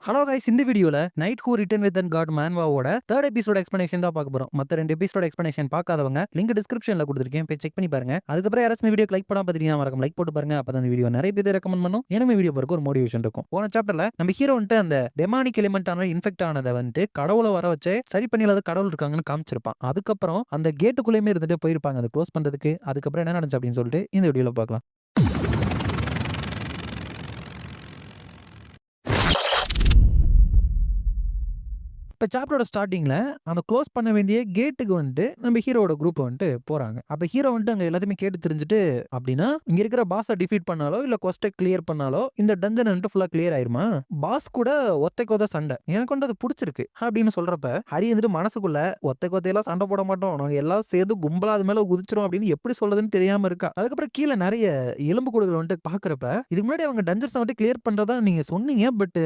Hello guys, இந்த வீடியோல knight who returned with and God மேன்வாவோட தேர்ட் எபிசோட் எக்ஸ்பிளனேஷன் தான் பார்க்க போறோம். மத்த 2 எபிசோட் எக்ஸ்பிளனேஷன் பார்க்காதவங்க லிங்க் டிஸ்கிரிப்ஷன்ல கொடுத்துருக்கேன், போய் செக் பண்ணி பாருங்க. அதுக்கப்புறம் யாராச்சும் இந்த வீடியோ லைக் பண்ணாம பார்த்தீங்கன்னா மறக்காம லைக் போட்டு பாருங்க. அப்பதான் இந்த வீடியோ நிறைய பேர் ரெக்கமெண்ட் பண்ணும், எனக்கு வீடியோ பார்க்க ஒரு மோட்டிவேஷன் இருக்கும். போன சாப்டர்ல நம்ம ஹீரோ வந்துட்டு அந்த டெமானிக் எலிமெண்டான இன்ஃபெக்ட் ஆனதை வந்துட்டு கடவுளை வர வச்சு சரி பண்ணி இல்லாத கடவுள் இருக்காங்கன்னு காமிச்சிருப்பான். அதுக்கப்புறம் அந்த கேட்டுக்குள்ளேயுமே இருந்துட்டு போயிருப்பாங்க அதை க்ளோஸ் பண்றதுக்கு. அதுக்கப்புறம் என்ன நடந்துச்சு அப்படின்னு சொல்லிட்டு இந்த வீடியோல பார்க்கலாம். இப்போ சாப்டரோட ஸ்டார்டிங்ல அந்த க்ளோஸ் பண்ண வேண்டிய கேட்டுக்கு வந்துட்டு நம்ம ஹீரோட குரூப் வந்துட்டு போறாங்க. அப்ப ஹீரோ வந்துட்டு அங்க எல்லாத்தையுமே கேட்டு தெரிஞ்சுட்டு, அப்படின்னா இங்க இருக்கிற பாஸை டிஃபீட் பண்ணாலோ இல்ல கொஸ்டை கிளியர் பண்ணாலோ இந்த டஞ்சன் வந்துட்டு ஃபுல்லா கிளியர் ஆயிருமா? பாஸ் கூட ஒத்தைக்கு ஒத்த சண்டை எனக்கு வந்து அது பிடிச்சிருக்கு அப்படின்னு சொல்றப்ப ஹரி வந்துட்டு மனசுக்குள்ள ஒத்தைக்கு ஒத்தையெல்லாம் சண்டை போட மாட்டோம், நாங்க எல்லாம் சேர்ந்து கும்பலா அது மேல குதிச்சிரும் அப்படின்னு எப்படி சொல்றதுன்னு தெரியாம இருக்கா. அதுக்கப்புறம் கீழே நிறைய எலும்பு கூடுகள் வந்துட்டு பாக்குறப்ப இதுக்கு முன்னாடி அவங்க டஞ்சன்ஸ் வந்துட்டு கிளியர் பண்றதா நீங்க சொன்னீங்க, பட்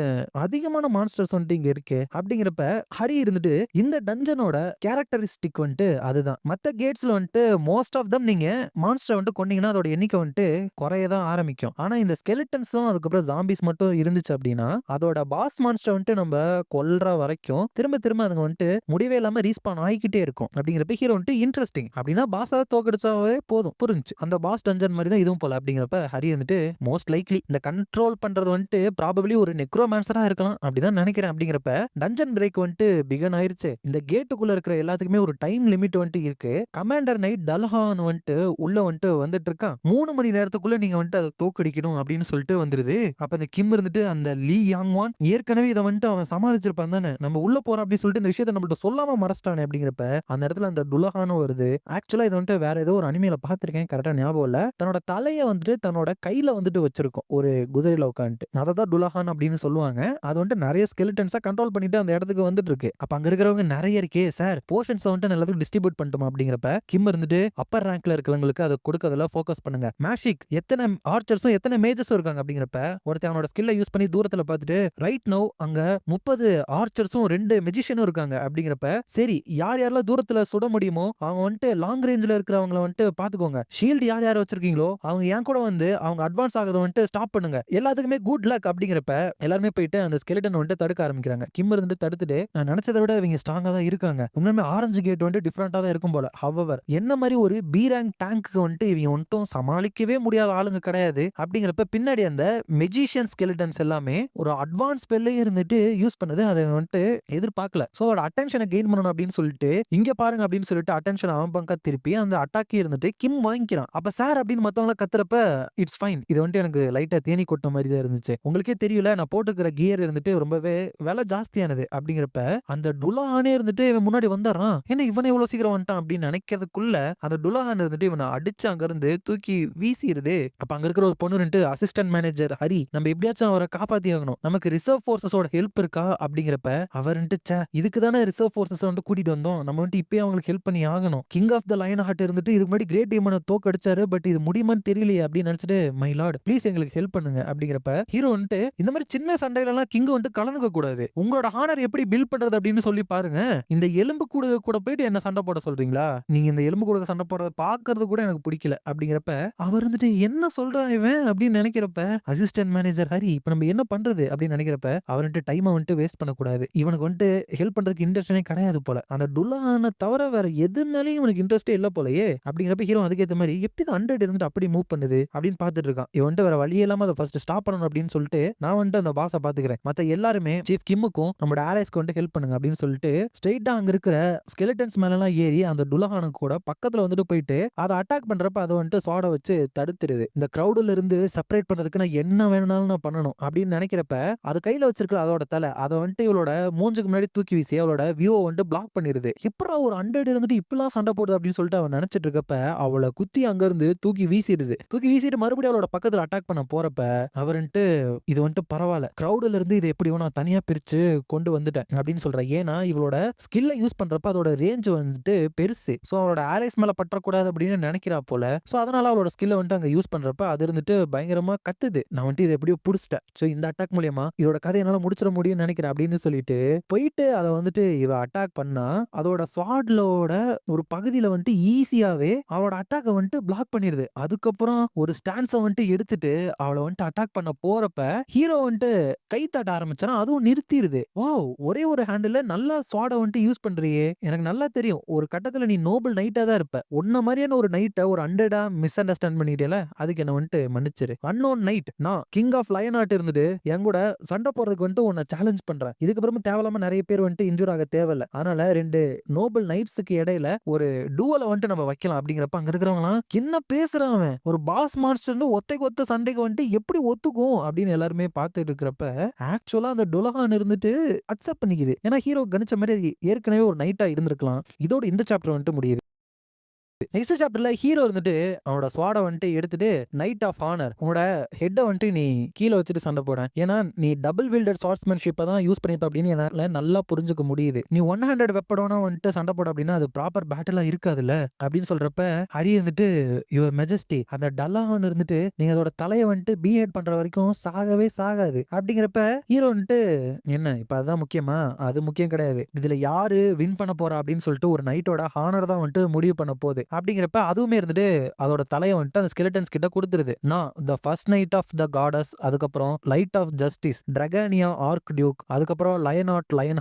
அதிகமான மான்ஸ்டர்ஸ் வந்துட்டு இங்க இருக்கு அப்படிங்கிறப்ப ஹரி இருந்துட்டு இந்த டஞ்சனோட கேரக்டரிஸ்டிக் வந்துட்டு அதுதான். மத்த கேட்ஸ்ல வந்துட்டு மோஸ்ட் ஆஃப் தம் நீங்க மான்ஸ்டர் வந்துட்டு கொன்னீங்கன்னா அதோட எண்ணிக்கை வந்துட்டு குறையதான் ஆரம்பிக்கும். ஆனா இந்த ஸ்கெலிட்டன்ஸும் அதுக்கப்புறம் ஜாம்பிஸ் மட்டும் இருந்துச்சு அப்படின்னா அதோட பாஸ் மான்ஸ்டர் வந்துட்டு நம்ம கொல்ற வரைக்கும் திரும்ப திரும்ப அதுங்க வந்துட்டு முடிவே இல்லாம ரீஸ்பான் ஆகிக்கிட்டே இருக்கும். அப்படிங்கிறப்ப ஹீரோ வந்துட்டு இன்ட்ரெஸ்டிங் அப்படின்னா பாஸா தோக்கடிச்சாவே போதும், புரிஞ்சு அந்த பாஸ் டஞ்சன் மாதிரி தான் இதுவும் போல. அப்படிங்கிறப்ப ஹரி வந்துட்டு மோஸ்ட் லைக்லி இந்த கண்ட்ரோல் பண்றது வந்துட்டு ப்ராபபிலி ஒரு நெக்ரோமான்சரா இருக்கலாம் அப்படிதான் நினைக்கிறேன். அப்படிங்கிறப்ப டஞ்சன் பிரேக் வந்துட்டு பிகன் ஆயிருச்சு. இந்த கேட்டுக்குள்ள இருக்கிற எல்லாத்துக்குமே ஒரு டைம் லிமிட் வந்துட்டு இருக்கு. கமாண்டர் நைட் தல்ஹான் வந்துட்டு உள்ள வந்துட்டு இருக்கான். 3 மணி நேரத்துக்குள்ள நீங்க வந்துட்டு அதை தோக்கடிக்கணும் அப்படின்னு சொல்லிட்டு வந்துருது. அப்ப இந்த கிம் இருந்துட்டு அந்த லீ யாங் வான் ஏற்கனவே இதை வந்துட்டு அவன் சமாளிச்சிருப்பான் தானே, நம்ம உள்ள போறோம் அப்படின்னு சொல்லிட்டு இந்த விஷயத்தை நம்மள்ட்ட சொல்லாம மறைச்சிட்டானே. அப்படிங்கிறப்ப அந்த இடத்துல அந்த துலஹானும் வருது. ஆக்சுவலா இது வந்துட்டு வேற ஏதோ ஒரு அனிமையில பார்த்திருக்கேன், கரெக்டா ஞாபகம் இல்ல. தன்னோட தலையை வந்துட்டு தன்னோட கையில வந்துட்டு வச்சிருக்கும் ஒரு குதிரையில உட்காந்துட்டு. அதை தான் துலஹான் அப்படின்னு சொல்லுவாங்க. அது வந்துட்டு நிறைய ஸ்கெலிட்டன்ஸா கண்ட்ரோல் பண்ணிட்டு அந்த இடத்துக்கு வந்துட்டு இருக்கு. அப்ப அங்க இருக்கிறவங்க நிறைய இருக்கே சார், போர்ஷன்ஸ் வந்துட்டு எல்லாத்துக்கும் டிஸ்ட்ரிபியூட் பண்ணிட்டோம். அப்படிங்கிறப்ப கிம் இருந்துட்டு அப்பர் ரேங்க்ல இருக்கிறவங்களுக்கு அதை கொடுக்கறதுல ஃபோக்கஸ் பண்ணுங்க. மேஷிக் எத்தனை ஆர்ச்சர்ஸும் எத்தனை மேஜர்ஸும் இருக்காங்க அப்படிங்கிறப்ப ஒருத்தன் அவனோட ஸ்கில்லை யூஸ் பண்ணி தூரத்துல பார்த்துட்டு ரைட் நோ அங்க 30 ஆர்ச்சர்ஸும் 2 மெஜிஷியனும் இருக்காங்க. அப்படிங்கிறப்ப சரி யார் யாரெல்லாம் தூரத்துல சுட முடியுமோ அவங்க வந்துட்டு லாங் ரேஞ்சில் இருக்கிறவங்களை வந்துட்டு பாத்துக்கோங்க. ஷீல்டு யார் யார் வச்சிருக்கீங்களோ அவங்க என் கூட வந்து அவங்க அட்வான்ஸ் ஆகிறத வந்துட்டு ஸ்டாப் பண்ணுங்க. எல்லாத்துக்குமே குட் லக். அப்படிங்கிறப்ப எல்லாருமே போயிட்டு அந்த ஸ்கெலிட்டன் வந்துட்டு தடுக்க ஆரம்பிக்கிறாங்க. கிம் இருந்துட்டு தடுத்துட்டு, நான் நினைச்சதை விட இவங்க ஸ்ட்ராங்கா தான் இருக்காங்க, உண்மையுமே ஆரஞ்சு கேட் வந்துட்டு டிஃபரெண்டா தான் இருக்கும் போல. ஹவவர் என்ன மாதிரி ஒரு பி ரேங்க் டேங்க்கு வந்துட்டு இவங்க வந்துட்டும் சமாளிக்கவே முடியாத ஆளுங்க கிடையாது. அப்படிங்கிறப்ப பின்னாடி அந்த மெஜிஷியன் ஸ்கெலிட்டன்ஸ் எல்லாமே ஒரு அட்வான்ஸ் ஸ்பெல்லே இருந்துட்டு யூஸ் பண்ணது அதை வந்துட்டு எதிர்பார்க்கல. சோ அவரோட அட்டென்ஷனை கெயின் பண்ணணும் அப்படின்னு சொல்லிட்டு இங்க பாருங்க அப்படின்னு சொல்லிட்டு அட்டென்ஷன் அவன் பங்கா திருப்பி அந்த அட்டாக்கி இருந்துட்டு கிம் வாங்கிக்கிறான். அப்ப சார் அப்படின்னு மத்தவங்கள கத்துறப்ப இட்ஸ் ஃபைன், இது வந்துட்டு எனக்கு லைட்டா தேனி கொட்ட மாதிரி தான் இருந்துச்சு. உங்களுக்கே தெரியல நான் போட்டுக்கிற கியர் இருந்துட்டு ரொம்பவே விலை ஜாஸ்தியானது. அப்படிங்கிறப்ப அந்த டுலாஹானே இருந்துட்டு இவன் முன்னாடி வந்தாரான், என்ன இவனை இவ்வளவு சீக்கிரம் வந்துட்டான் அப்படின்னு நினைக்கிறதுக்குள்ள அந்த டுலாஹான் இருந்துட்டு இவனை அடிச்சு அங்க இருந்து தூக்கி வீசிடுது. அப்ப அங்க இருக்கிற ஒரு பொண்ணு ரெண்டு அசிஸ்டன்ட் மேனேஜர் ஹரி, நம்ம எப்படியாச்சும் அவரை காப்பாத்தி ஆகணும், நமக்கு ரிசர்வ் போர்சஸோட ஹெல்ப் இருக்கா அப்படிங்கிறப்ப அவர் இதுக்கு தானே ரிசர்வ் போர்சஸ் வந்துட்டு கூட்டிட்டு வந்தோம், நம்ம வந்துட்டு இப்பயே அவங்களுக்கு ஹெல்ப் பண்ணி ஆகணும். King of the lion heart இருந்துட்டு இதுக்கு முன்னாடி கிரேட் டீமனை தோக்கடிச்சாரு, பட் இது முடியுமான்னு தெரியலையே அப்படின்னு நினைச்சிட்டு மை லார்ட் ப்ளீஸ் எங்களுக்கு ஹெல்ப் பண்ணுங்க. அப்படிங்கிறப்ப ஹீரோ வந்துட்டு இந்த மாதிரி சின்ன சண்டையில எல்லாம் கிங் வந்துட்டு கலந்துக்க கூடாது, உங்களோட ஹானர் எப்படி பில்ட் பண்றது அப்படின்னு சொல்லி பாருங்க. இந்த எலும்பு கூட கூட போயிட்டு என்ன சண்டை போட சொல்றீங்களா, நீங்க இந்த எலும்பு கூட சண்டை போடுறத பாக்குறது கூட எனக்கு பிடிக்கல. அப்படிங்கிறப்ப அவர் வந்துட்டு என்ன சொல்றான் இவன் அப்படின்னு நினைக்கிறப்ப அசிஸ்டன்ட் மேனேஜர் ஹரி இப்ப நம்ம என்ன பண்றது அப்படின்னு நினைக்கிறப்ப அவர் வந்துட்டு டைமை வந்துட்டு வேஸ்ட் பண்ணக்கூடாது, இவனுக்கு வந்துட்டு ஹெல்ப் பண்றதுக்கு இன்ட்ரெஸ்டே கிடையாது போல, அந்த டுலான தவிர வேற எது மேலேயும் இவனுக்கு இன்ட்ரெஸ்டே இல்ல போலயே. அப்படிங்கிறப்ப ஹீரோ அதுக்கேற்ற மாதிரி எப்படி 100 இருந்துட்டு அப்படி மூவ் பண்ணுது அப்படின்னு பார்த்துட்டு இருக்கான். இவன் வந்துட்டு வேற வழி இல்லாம அதை ஃபர்ஸ்ட் ஸ்டாப் பண்ணணும் அப்படின்னு சொல்லிட்டு நான் வந்துட்டு அந்த பாஸை பாத்துக்கிறேன், மத்த எல்லாருமே சீஃப் கிம்முக்கும் நம்மளோட ஆலைஸ்க்கு வந்துட்டு ஹெல்ப் பண்ணுங்க அப்படின்னு சொல்லிட்டு ஸ்ட்ரெயிட்டா அங்க இருக்கிற ஸ்கெலிட்டன்ஸ் மேல எல்லாம் ஏறி அந்த டுலஹானு கூட பக்கத்துல வந்துட்டு போயிட்டு அதை அட்டாக் பண்றப்ப அதை வந்துட்டு சோட வச்சு தடுத்துருது. இந்த கிரௌடுல இருந்து செப்பரேட் பண்றதுக்கு நான் என்ன வேணும்னாலும் நான் பண்ணணும் அப்படின்னு நினைக்கிறப்ப அது கையில வச்சிருக்கல அதோட தலை அதை வந்துட்டு இவளோட மூஞ்சுக்கு முன்னாடி தூக்கி வீசி அவளோட வியூ வந்துட்டு பிளாக் பண்ணிருது. இப்பறம் ஒரு 100 இருந்துட்டு இப்பெல்லாம் சண்டை போடுது அப்படின்னு சொல்லிட்டு அவன் நினைச்சிட்டு இருக்கப்ப அவளை குத்தி அங்க இருந்து தூக்கி வீசிடுது. தூக்கி வீசிட்டு மறுபடியும் அவளோட பக்கத்துல அட்டாக் பண்ண போறப்ப அவருன்ட்டு இது வந்துட்டு பரவாயில்ல, கிரௌடுல இருந்து இதை எப்படியோ நான் தனியா பிரிச்சு கொண்டு வந்துட்டேன் அப்படின்னு சொல்றேன். ஏன்னா இவளோட ஸ்கில்ல யூஸ் பண்றப்ப அதோட ரேஞ்ச் வந்துட்டு பெருசு. ஸோ அவளோட ஆலைஸ் மேல பற்றக்கூடாது அப்படின்னு நினைக்கிறா போல. ஸோ அதனால அவளோட ஸ்கில்ல வந்துட்டு அங்க யூஸ் பண்றப்ப அது இருந்துட்டு பயங்கரமா கத்துது. நான் வந்துட்டு இதை எப்படியோ புடிச்சிட்டேன். ஸோ இந்த அட்டாக் மூலியமா இதோட கதை என்னால முடிச்சிட முடியும்னு நினைக்கிறேன் அப்படின்னு சொல்லிட்டு போயிட்டு அதை வந்துட்டு இவ அட்டாக் பண்ணா அதோட ஸ்வாட்லோட ஒரு பகுதியில வந்துட்டு ஈஸியாவே அவளோட அட்டாக்கை வந்துட்டு பிளாக் பண்ணிருது. அதுக்கப்புறம் ஒரு ஸ்டான்ஸை வந்துட்டு எடுத்துட்டு அவளை வந்துட்டு அட்டாக் பண்ண போறப்ப ஹீரோ வந்துட்டு கை தட்ட ஆரம்பிச்சானா அதுவும் நிறுத்திடுது. வாவ், ஒரே ஒரு ஹேண்டில் நல்லா ஸ்வாட வந்துட்டு யூஸ் பண்றியே. எனக்கு நல்லா தெரியும் ஒரு கட்டத்துல நீ நோபல் நைட்டா தான் இருப்ப. உன்ன மாதிரியான ஒரு நைட்டை ஒரு அண்டர்டா மிஸ் அண்டர்ஸ்டாண்ட் பண்ணிட்டேல, அதுக்கு என்ன வந்துட்டு மன்னிச்சிரு. அன்னோன் நைட், நான் கிங் ஆஃப் லயன் ஆர்ட் இருந்துட்டு என் கூட சண்டை போறதுக்கு வந்துட்டு உன்னை சேலஞ்ச் பண்றேன். இதுக்கப்புறமா தேவையில்லாம நிறைய பேர் வந்துட்டு இன்ஜூர் ஆக தேவையில்ல. அதனால 2 நோபல் நைட்ஸுக்கு இடையில ஒரு டூவலை வந்துட்டு நம்ம வைக்கலாம் அப்படிங்கிறப்ப அங்க இருக்கிறவங்களாம் என்ன பேசுறான் அவன், ஒரு பாஸ் மான்ஸ்டர்னு ஒத்தைக்கு ஒத்த சண்டைக்கு வந்துட்டு எப்படி ஒத்துக்கும் அப்படின்னு எல்லாருமே பார்த்துட்டு இருக்கிறப்ப ஆக்சுவலா அந்த டுலஹான் இருந்துட்டு அக்செப்ட் பண்ணிக்குது. ஏன்னா ஹீரோ கணிச்ச மாதிரி ஏற்கனவே ஒரு நைட்டா இருந்திருக்கலாம். இதோட இந்த சாப்டர் வந்துட்டு முடியுது. நெக்ஸ்ட் சாப்டர்ல ஹீரோ இருந்துட்டு அவனோட ஸ்வாட வந்துட்டு எடுத்துட்டு நைட் ஆஃப் ஆனர், உன்னோட ஹெட்டை வந்துட்டு நீ கீழே வச்சுட்டு சண்டை போட. ஏன்னா நீ டபுள் வீல்டர் ஸ்வார்ட்ஸ்மேன்ஷிப்பை தான் யூஸ் பண்ணிப்ப அப்படின்னு என்னால நல்லா புரிஞ்சுக்க முடியுது. நீ 100 வெப்படோனா வந்துட்டு சண்டை போட அப்படின்னா அது ப்ராப்பர் பேட்டிலா இருக்காதுல்ல அப்படின்னு சொல்றப்ப ஹரி இருந்துட்டு யுவர் மெஜஸ்டி, அந்த டல்லான் இருந்துட்டு நீங்க அதோட தலையை வந்துட்டு பீஹெட் பண்ற வரைக்கும் சாகவே சாகாது அப்படிங்கிறப்ப ஹீரோ வந்துட்டு என்ன இப்ப அதுதான் முக்கியமா, அது முக்கியம் கிடையாது, இதுல யாரு வின் பண்ண போறா அப்படின்னு சொல்லிட்டு ஒரு நைட்டோட ஹானர் தான் வந்துட்டு முடிவு பண்ண போகுது அப்படிங்கிறப்ப அதுவுமே இருந்துட்டு அதோட தலையை வந்துட்டு அந்த ஸ்கெலிட்டன்ஸ் கிட்ட கொடுத்துருது. நான் the first knight of the gods, அதுக்கப்புறம் light of justice, Draconia archduke, அதுக்கப்புறம் லயன்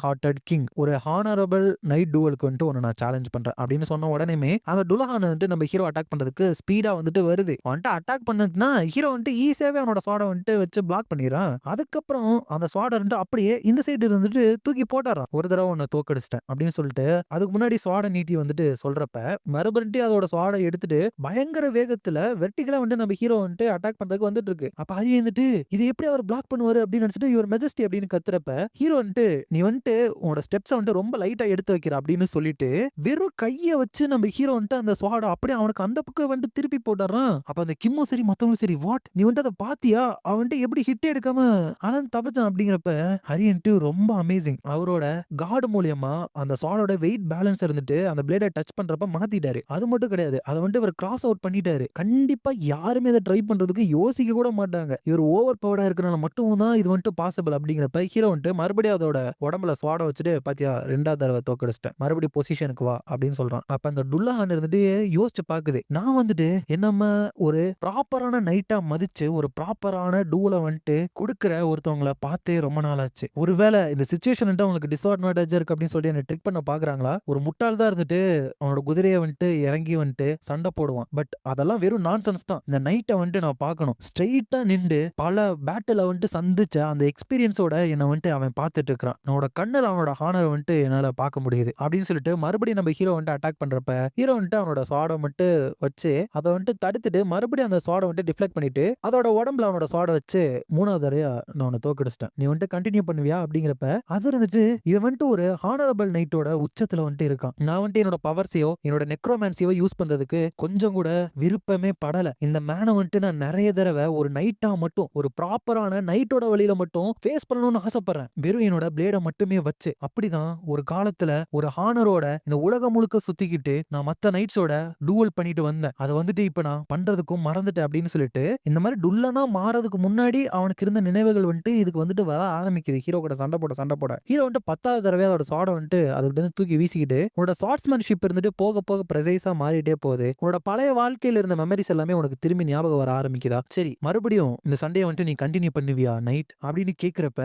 ஹார்ட்டட் கிங், ஒரு ஹானரபிள் நைட் டூவலுக்கு வந்துட்டு ஒன்னு நான் சேலஞ்ச் பண்றேன் அப்படின்னு சொன்ன உடனே அந்த டுலஹான் வந்துட்டு நம்ம ஹீரோ அட்டாக் பண்றதுக்கு ஸ்பீடா வந்துட்டு வருது. வந்துட்டு அட்டாக் பண்ணதுன்னா ஹீரோ வந்துட்டு ஈஸியாவே அவனோட ஸ்வாட வந்துட்டு வச்சு பிளாக் பண்ணிடுறான். அதுக்கப்புறம் அந்த ஸ்வாட வந்துட்டு அப்படியே இந்த சைடு இருந்துட்டு தூக்கி போட்டாரான். ஒரு தடவை ஒன்னு தோக்கடிச்சிட்டேன் அப்படின்னு சொல்லிட்டு அதுக்கு முன்னாடி ஸ்வாட நீட்டி வந்துட்டு சொல்றப்ப மறுபடியும் அதோட ஸ்வாட எடுத்துட்டு பயங்கர வேகத்துல வெர்டிகலா வந்துட்டு நம்ம ஹீரோ வந்துட்டு அட்டாக் பண்றதுக்கு வந்துட்டு இருக்கு. அப்ப ஹரி வந்துட்டு இது எப்படி அவர் பிளாக் பண்ணுவாரு அப்படின்னு நினைச்சிட்டு இவர் மெஜஸ்டி அப்படின்னு கத்துறப்ப ஹீரோ வந்துட்டு நீ வந்துட்டு உன்னோட ஸ்டெப்ஸ் வந்துட்டு ரொம்ப லைட்டா எடுத்து வைக்கிற அப்படின்னு சொல்லிட்டு வெறும் கைய வச்சு நம்ம ஹீரோ வந்துட்டு அந்த ஸ்வாட அப்படியே அவனுக்கு அந்த பக்கம் வந்துட்டு திருப்பி போட்டுறான். அப்ப அந்த கிம்மும் சரி மத்தவங்களும் சரி வாட் நீ வந்துட்டு அதை பாத்தியா, அவன் வந்துட்டு எப்படி ஹிட் எடுக்காம ஆனந்த் தப்பிச்சான் அப்படிங்கிறப்ப ஹரி வந்துட்டு ரொம்ப அமேசிங். அவரோட கார்டு மூலியமா அந்த ஸ்வாடோட வெயிட் பேலன்ஸ் இருந்துட்டு அந்த பிளேடை டச் பண்றப்ப மாத்திட்டாரு. அது மட்டும் கிடையாது, அதை வந்துட்டு இவர் கிராஸ் அவுட் பண்ணிட்டாரு. கண்டிப்பா யாருமே அதை ட்ரை பண்றதுக்கு யோசிக்க கூட மாட்டாங்க. இவர் ஓவர் பவர்டா இருக்கிறனால மட்டும் தான் இது வந்துட்டு பாசிபிள் அப்படிங்கிறப்ப ஹீரோ வந்துட்டு மறுபடியும் அதோட உடம்புல ஸ்வாட வச்சுட்டு பாத்தியா 2வது தடவை தோக்கடிச்சிட்டேன், மறுபடியும் பொசிஷனுக்கு வா அப்படின்னு சொல்றான். அப்ப அந்த டுல்லாஹான் இருந்துட்டு யோசிச்சு பாக்குது, நான் வந்துட்டு என்னம ஒரு ப்ராப்பரான நைட்டா மதிச்சு ஒரு ப்ராப்பரான டூல வந்துட்டு கொடுக்கிற ஒருத்தவங்களை பார்த்தே ரொம்ப நாள் ஆச்சு. ஒருவேளை இந்த சிச்சுவேஷன் அவங்களுக்கு டிஸ்அட்வான்டேஜ் இருக்கு அப்படின்னு சொல்லி என்ன ட்ரிக் பண்ண பாக்குறாங்களா. ஒரு முட்டாள் தான் இருந்துட்டு அவனோட குதிரையை வந்துட்டு இறங்கி வந்துட்டு சண்டை போடுவான். பட் அதெல்லாம் வெறும் நான்சென்ஸ் தான். இந்த நைட்டை வந்துட்டு நான் பார்க்கணும், ஸ்ட்ரெயிட்டா நின்று பல பேட்டில வந்துட்டு சந்திச்ச அந்த எக்ஸ்பீரியன்ஸோட என்ன வந்துட்டு அவன் பார்த்துட்டு இருக்கிறான். அவனோட கண்ணில் அவனோட ஹானர் வந்துட்டு என்னால பார்க்க முடியுது அப்படின்னு சொல்லிட்டு மறுபடியும் நம்ம ஹீரோ வந்துட்டு அட்டாக் பண்றப்ப ஹீரோ வந்துட்டு அவனோட ஸ்வாடை மட்டும் வச்சு அதை வந்துட்டு தடுத்துட்டு மறுபடியும் அந்த ஸ்வாடை வந்துட்டு டிஃப்ளெக்ட் பண்ணிட்டு அதோட உடம்புல அவனோட ஸ்வாடை வச்சு 3வது தடவையா நான் உன்னை தோக்கடிச்சிட்டேன், நீ வந்துட்டு கண்டினியூ பண்ணுவியா அப்படிங்கிறப்ப அது இருந்துட்டு இவன் வந்துட்டு ஒரு ஹானரபிள் நைட்டோட உச்சத்துல வந்துட்டு இருக்கான். நான் வந்துட்டு என்னோட பவர்ஸையோ என்னோட நெக்ரோமான்சியோ யூஸ் பண்றதுக்கு கொஞ்சம் கூட விருப்பமே படல. இந்த மேனை வந்துட்டு நான் நிறைய தடவை ஒரு நைட்டா மட்டும் ஒரு ப்ராப்பரான நைட்டோட வழியில மட்டும் ஃபேஸ் பண்ணணும்னு ஆசைப்படுறேன், வெறும் என்னோட பிளேட மட்டுமே வச்சு. அப்படிதான் ஒரு காலத்துல ஒரு ஹானரோட இந்த உலகம் முழுக்க சுத்திக்கிட்டு நான் மத்த நைட்ஸோட டூவல் பண்ணிட்டு வந்தேன். அதை வந்துட்டு இப்ப நான் பண்றதுக்கும் மறந்துட்டேன் அப்படின்னு சொல்லிட்டு இந்த மாதிரி டுல்லனா மாறதுக்கு முன்னாடி அவனுக்கு இருந்த நினைவுகள் வந்துட்டு இதுக்கு வந்துட்டு வர ஆரம்பிக்குது. ஹீரோ கூட சண்டை போட ஹீரோ வந்துட்டு 10வது தடவை அதோட ஸ்வாட வந்துட்டு அதுக்கிட்ட தூக்கி வீசிக்கிட்டு உன்னோட ஸ்வார்ட்ஸ்மேன்ஷிப் இருந்துட்டு போக போக ப்ரெசைஸா மாறிட்டே போகுது. உன்னோட பழைய வாழ்க்கையில இருந்த மெமரிஸ் எல்லாமே உனக்கு திரும்பி ஞாபகம் வர ஆரம்பிக்குதா, சரி மறுபடியும் இந்த சண்டையை வந்துட்டு நீ கண்டினியூ பண்ணுவியா நைட் அப்படின்னு கேட்கிறப்ப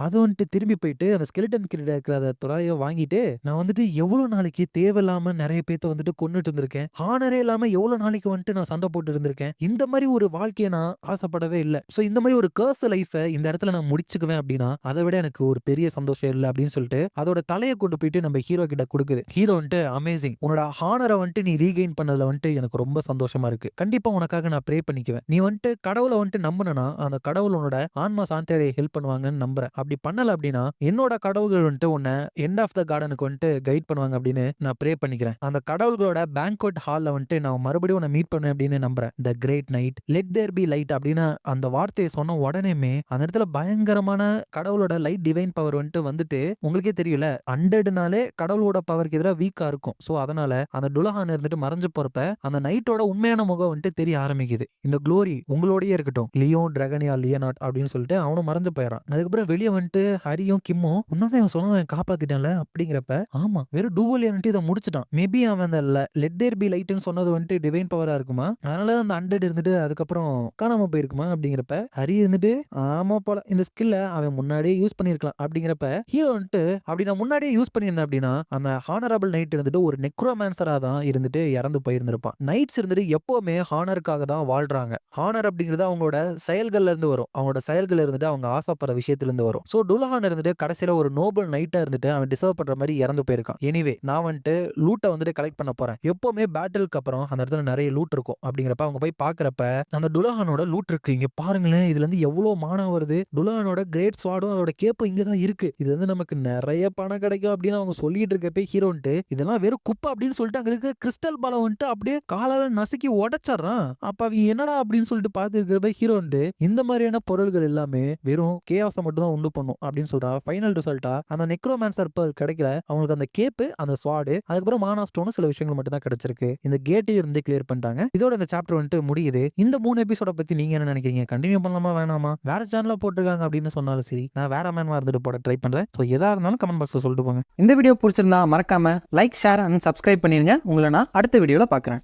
அது வந்துட்டு திரும்பி போயிட்டு அந்த ஸ்கெலிட்டன் கிட்ட இருக்கிற தொலைய வாங்கிட்டு நான் வந்துட்டு எவ்வளவு நாளைக்கு தேவையில்லாம நிறைய பேத்த வந்துட்டு கொன்னுட்டு இருந்திருக்கேன், ஹானரே இல்லாம எவ்வளவு நாளைக்கு வந்துட்டு நான் சண்டை போட்டு இருந்திருக்கேன், இந்த மாதிரி ஒரு வாழ்க்கையை நான் ஆசைப்படவே இல்லை. சோ இந்த மாதிரி ஒரு கர்ஸ் லைஃபை இந்த இடத்துல நான் முடிச்சுக்குவேன் அப்படின்னா அதை விட எனக்கு ஒரு பெரிய சந்தோஷம் இல்லை அப்படின்னு சொல்லிட்டு அதோட தலையை கொண்டு போயிட்டு நம்ம ஹீரோ கிட்ட கொடுக்குது. ஹீரோ வந்துட்டு அமேசிங், உன்னோட ஹானரை வந்துட்டு நீ ரீகெயின் பண்ணதுல வந்துட்டு எனக்கு ரொம்ப சந்தோஷமா இருக்கு. கண்டிப்பா உனக்காக நான் ப்ரே பண்ணிக்குவேன். நீ வந்துட்டு கடவுள வந்துட்டு நம்புனனா அந்த கடவுள் உன்னோட ஆன்மா சாந்தி அடைய ஹெல்ப் பண்ணுவாங்கன்னு நம்புறேன். அப்படி பண்ணல அப்படின்னா என்னோட கடவுள்கள் வந்துட்டு உன்னை எண்ட் ஆஃப் த கார்டனுக்கு வந்துட்டு கைட் பண்ணுவாங்க அப்படின்னு நான் ப்ரே பண்ணிக்கிறேன். அந்த கடவுள்களோட பேங்க்வெட் ஹால்ல வந்துட்டு நான் மறுபடியும் உன்னை மீட் பண்ணுவேன் அப்படின்னு நம்புறேன். The great night let there be light அப்படின்னு அந்த வார்த்தையை சொன்ன உடனேமே அந்த இடத்துல பயங்கரமான கடவுளோட லைட் டிவைன் பவர் வந்துட்டு உங்களுக்கே தெரியல 100னாலே கடவுளோட பவருக்கு எதிராக வீக்கா இருக்கும். சோ அதனால அந்த டுலஹான் இருந்துட்டு மறைஞ்சு போறப்ப அந்த நைட்டோட உண்மையான முகம் வந்துட்டு தெரிய ஆரம்பிக்குது. இந்த க்ளோரி உங்களோடயே இருக்கட்டும் லியோ டிராகனியா லியோனாட் அப்படின்னு சொல்லிட்டு அவனும் மறைஞ்சு போயிடறான். அதுக்கப்புறம் வெளியே வந்துட்டு ஹரியும் கிம்மும் உன்னதான் அவன் சொன்னவன் காப்பாத்திட்டான்ல அப்படிங்கிறப்ப ஆமா வெறும் டூவலியா வந்துட்டு இதை முடிச்சுட்டான். மேபி அவன் அந்த லெட் தேர் பி லைட்னு சொன்னது வந்துட்டு டிவைன் பவரா இருக்குமா, அதனால அந்த 100 இருந்துட்டு அதுக்கப்புறம் காணாம போயிருக்குமா அப்படிங்கிறப்ப ஹரி இருந்துட்டு ஆமா போல இந்த ஸ்கில்ல அவன் முன்னாடியே யூஸ் பண்ணிருக்கலாம் அப்படிங்கிறப்ப ஹீரோ வந்துட்டு அப்படி நான் முன்னாடியே யூஸ் பண்ணியிருந்தேன் அப்படின்னா அந்த ஹானரபிள் நைட் இருந்துட்டு ஒரு நெக்ரோமான்சரா தான் இருந்துட்டு இறந்து போயிருந்திருப்பான். நைட்ஸ் இருந்துட்டு எப்பவுமே ஹானருக்காக தான் வாழ்றாங்க. ஹானர் அப்படிங்கிறது அவங்களோட செயல்கள்ல இருந்து வரும். அவங்களோட செயல்கள் இருந்துட்டு அவங்க ஆசைப்படுற விஷயத்துல இருந்து வரும். சோ டுலஹான் இருந்துட்டு கடைசியில ஒரு நோபல் நைட்டா இருந்துட்டு அவன் டிசர்வ் பண்ற மாதிரி இறந்து போயிருக்கான். எனிவே நான் வந்துட்டு லூட்டை வந்துட்டு கலெக்ட் பண்ண போறேன். எப்பவுமே பேட்டிலுக்கு அப்புறம் அந்த இடத்துல நிறைய லூட் இருக்கும் அப்படிங்கிறப்ப அவங்க போய் பாக்குறப்ப அந்த டுலஹானோட லூட் இருக்கு. இங்க பாருங்களேன் இதுல இருந்து எவ்வளவு மானா வருது. டுலஹானோட கிரேட் ஸ்வாடும் அதோட கேப்பும் இங்கதான் இருக்கு. இது வந்து நமக்கு நிறைய பணம் கிடைக்கும் அப்படின்னு அவங்க சொல்லிட்டு இருக்கப்ப ஹீரோன்ட்டு இதெல்லாம் வெறும் குப்பை அப்படின்னு சொல்லிட்டு அங்க இருக்க கிறிஸ்டல் பாலம் வந்துட்டு அப்படியே காலால நசுக்கி உடைச்சிடறான். அப்ப அவங்க என்னடா அப்படின்னு சொல்லிட்டு பார்த்து இருக்கிறப்ப ஹீரோன்ட்டு இந்த மாதிரியான பொருள்கள் எல்லாமே வெறும் கேஆஸை மட்டும் தான் உண்டு பண்ணும் அப்படின்னு சொல்றா. ஃபைனல் ரிசல்ட்டா அந்த நெக்ரோமான்சர் கிடைக்கல. அவங்களுக்கு அந்த கேப்பு அந்த ஸ்வாடு அதுக்கப்புறம் மானா ஸ்டோன் சில விஷயங்கள் மட்டும் தான் கிடைச்சிருக்கு. இந்த கேட்டையும் இருந்து கிளியர் பண்ணிட்டாங்க. இதோட இந்த சாப்டர் வந்துட்டு முடியுது. இந்த 3 எபிசோட பத்தி நீங்க என்ன நினைக்கிறீங்க? கண்டினியூ பண்ணலாமா வேணாமா? வேற சேனல்ல போட்டிருக்காங்க அப்படின்னு சொன்னாலும் சரி நான் வேற மேன்மா இருந்துட்டு போட ட்ரை பண்றேன். ஸோ எதா இருந்தாலும் கமெண்ட் பாக்ஸ்ல சொல்லிட்டு போங்க. இந்த வீடியோ பிடிச்சிருந்தா மறக்காம லைக் ஷேர் அண்ட் சப்ஸ்கிரைப் பண்ணிருங்க. உங்களை நான் அடுத்த வீடியோல பார்க்குறேன்.